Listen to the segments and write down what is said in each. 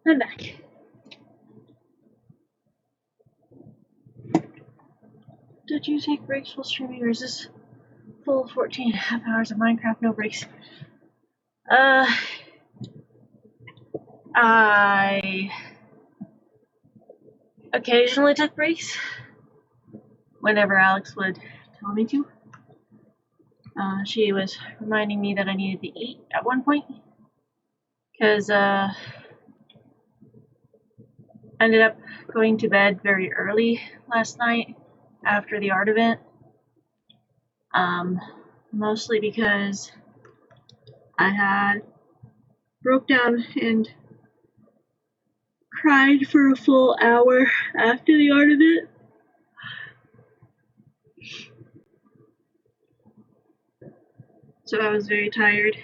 I'm back. Did you take breaks while streaming, or is this full 14.5 hours of Minecraft, no breaks? I occasionally took breaks whenever Alex would tell me to. She was reminding me that I needed to eat at one point, because I ended up going to bed very early last night after the art event. Mostly because I had broke down and cried for a full hour after the art event. So I was very tired.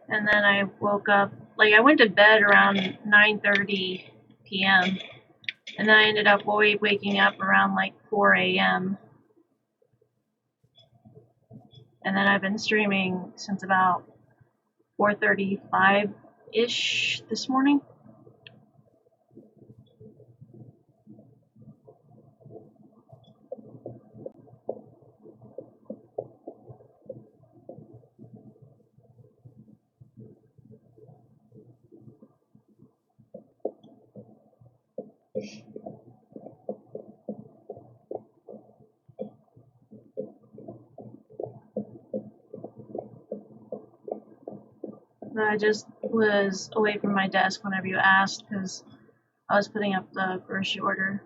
And then I woke up, I went to bed around 9:30 p.m. and then I ended up waking up around 4 a.m. And then I've been streaming since about 4:35-ish this morning. I just was away from my desk whenever you asked because I was putting up the grocery order.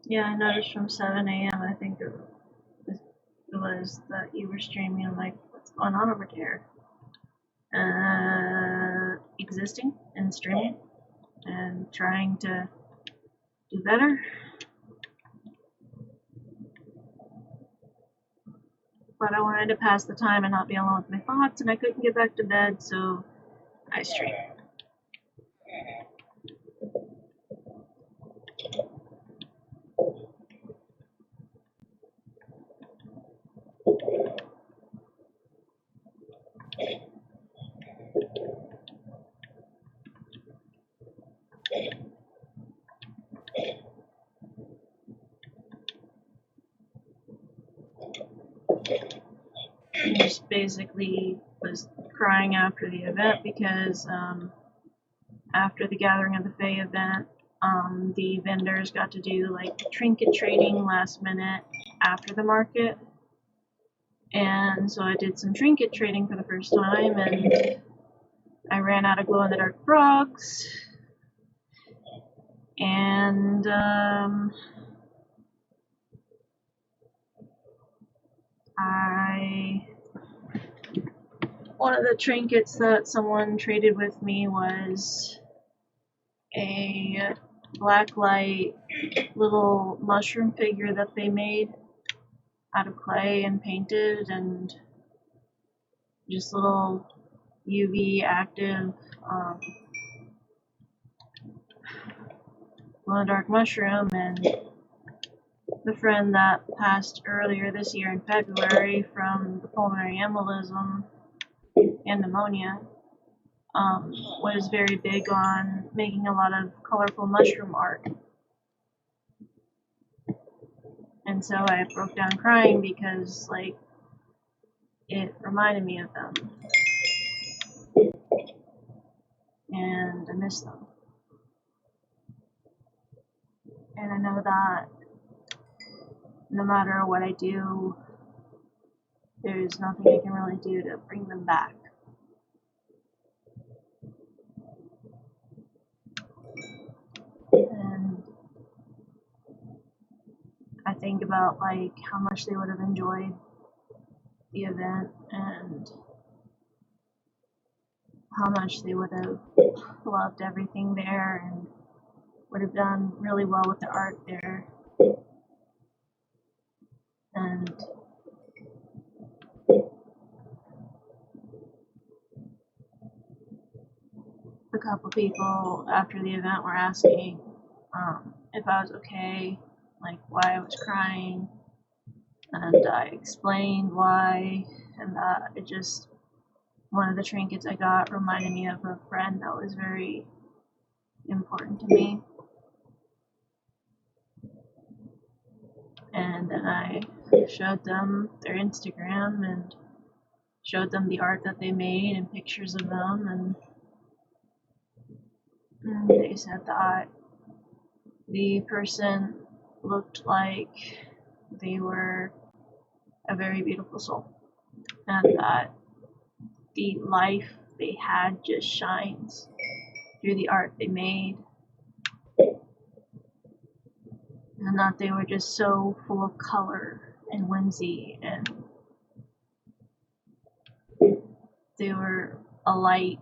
Yeah, I noticed from 7 a.m. I think it was that you were streaming. I'm like, what's going on over there? Existing and streaming and trying to do better. But I wanted to pass the time and not be alone with my thoughts, and I couldn't get back to bed, so I streamed. I just basically was crying after the event because after the Gathering of the Fae event, the vendors got to do trinket trading last minute after the market. And so I did some trinket trading for the first time, and I ran out of glow-in-the-dark frogs. And one of the trinkets that someone traded with me was a blacklight little mushroom figure that they made out of clay and painted, and just little UV active glow-in-the-dark mushroom. And the friend that passed earlier this year in February from the pulmonary embolism and pneumonia, was very big on making a lot of colorful mushroom art. And so I broke down crying because, like, it reminded me of them. And I miss them. And I know that no matter what I do, there's nothing I can really do to bring them back. And I think about, like, how much they would have enjoyed the event and how much they would have loved everything there and would have done really well with the art there. And a couple people after the event were asking if I was okay, like why I was crying, and I explained why, and it just, one of the trinkets I got reminded me of a friend that was very important to me. And then I showed them their Instagram and showed them the art that they made and pictures of them, and they said that the person looked like they were a very beautiful soul, and that the life they had just shines through the art they made, and that they were just so full of color and whimsy, and they were a light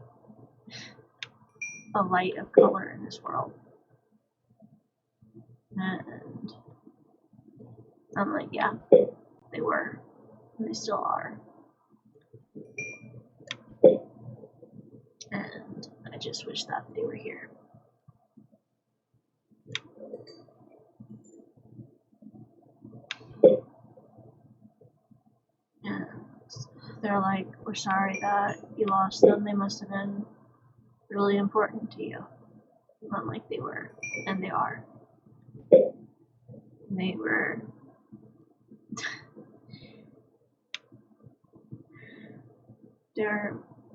of color in this world. And I'm like, yeah, they were, and they still are. And I just wish that they were here. And they're like, we're sorry that you lost them. They must have been really important to you. And I'm like, they were, and they are. They were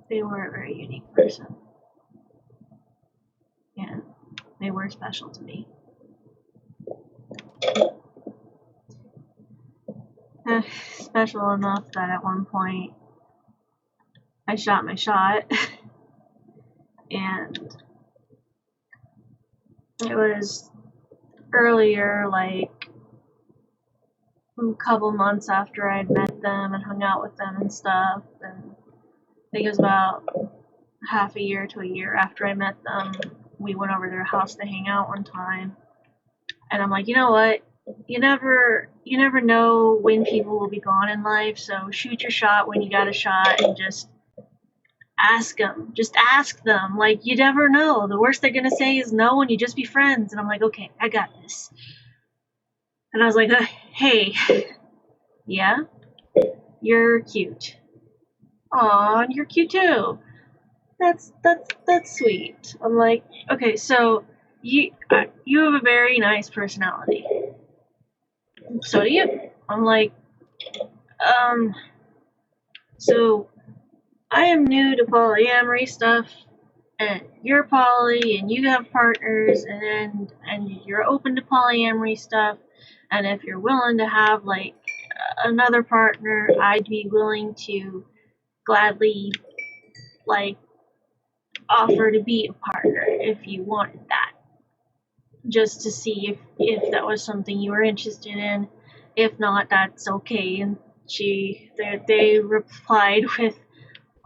they were a very unique person, and they were special to me. Special enough that at one point I shot my shot, and it was earlier, like a couple months after I'd met them and hung out with them and stuff, and I think it was about half a year to a year after I met them, we went over to their house to hang out one time, and I'm like, you know what? You never know when people will be gone in life, so shoot your shot when you got a shot and just ask them. Just ask them. Like, you never know. The worst they're gonna say is no, and you just be friends. And I'm like, okay, I got this. And I was like, hey, yeah, you're cute. Aw, and you're cute too. That's sweet. I'm like, okay, so you have a very nice personality. So do you. I'm like, so I am new to polyamory stuff, and you're poly, and you have partners, and you're open to polyamory stuff, and if you're willing to have like another partner, I'd be willing to gladly like offer to be a partner if you wanted that, just to see if that was something you were interested in. If not, that's okay. And they replied with,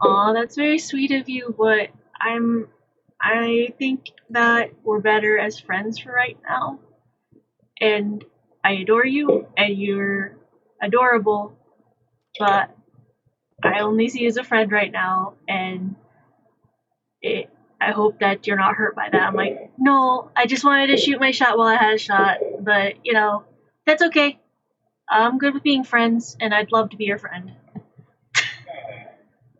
"Aw, that's very sweet of you, but I think that we're better as friends for right now. And I adore you, and you're adorable, but I only see you as a friend right now, and I hope that you're not hurt by that." I'm like, no, I just wanted to shoot my shot while I had a shot, but, That's okay. I'm good with being friends, and I'd love to be your friend.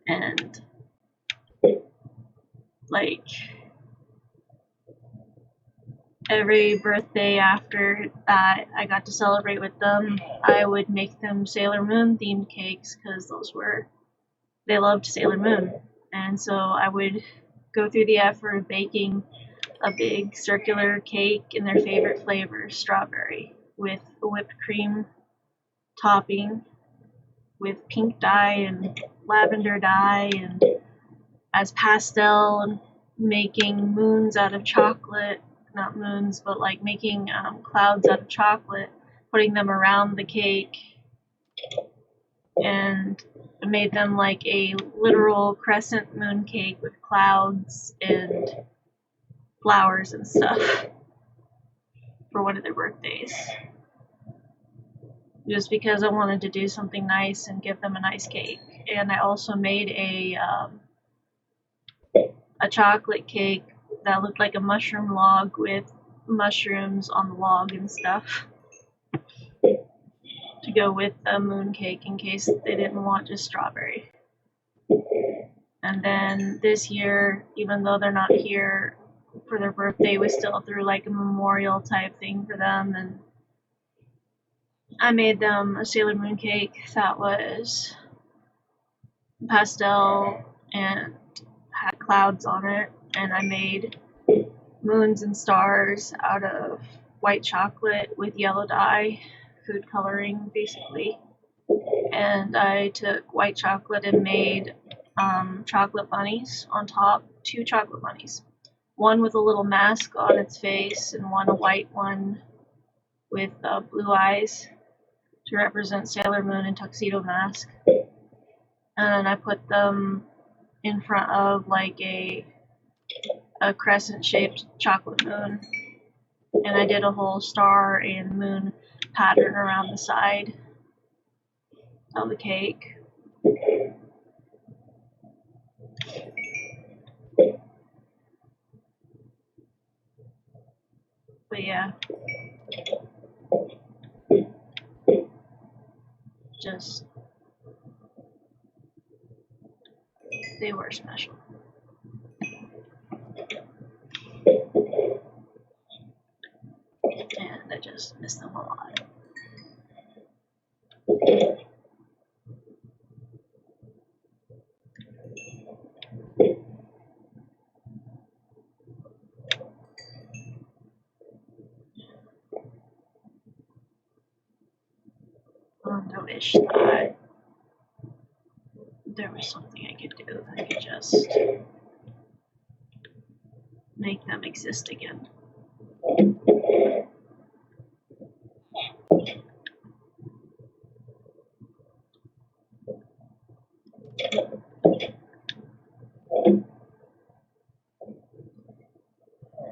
And, like, every birthday after that I got to celebrate with them, I would make them Sailor Moon themed cakes because they loved Sailor Moon. And so I would go through the effort of baking a big circular cake in their favorite flavor, strawberry, with a whipped cream topping, with pink dye and lavender dye, and as pastel, and making moons out of chocolate. Not moons, but like making clouds out of chocolate, putting them around the cake, and made them like a literal crescent moon cake with clouds and flowers and stuff for one of their birthdays. Just because I wanted to do something nice and give them a nice cake. And I also made a chocolate cake that looked like a mushroom log with mushrooms on the log and stuff to go with the moon cake in case they didn't want just strawberry. And then this year, even though they're not here for their birthday, we still threw like a memorial type thing for them, and I made them a Sailor Moon cake that was pastel and had clouds on it, and I made moons and stars out of white chocolate with yellow dye, food coloring basically. And I took white chocolate and made chocolate bunnies on top, 2 chocolate bunnies. One with a little mask on its face, and one a white one with blue eyes to represent Sailor Moon and Tuxedo Mask. And I put them in front of like a crescent-shaped chocolate moon, and I did a whole star and moon pattern around the side of the cake. But yeah, just they were special. And I just miss them a lot. I wish that there was something I could do that could just make them exist again.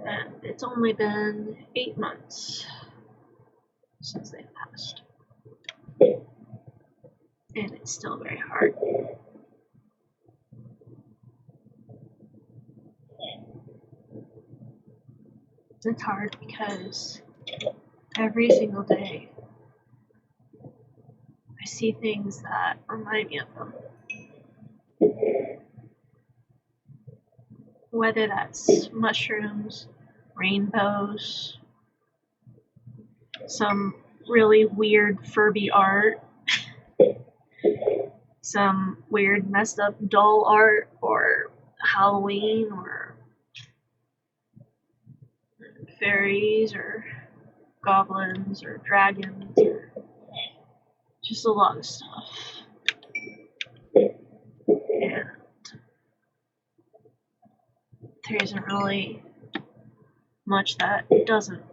And it's only been 8 months since they've passed. And it's still very hard. It's hard because every single day I see things that remind me of them. Whether that's mushrooms, rainbows, some really weird Furby art, some weird messed up doll art, or Halloween, or fairies, or goblins, or dragons, or just a lot of stuff. And there isn't really much that doesn't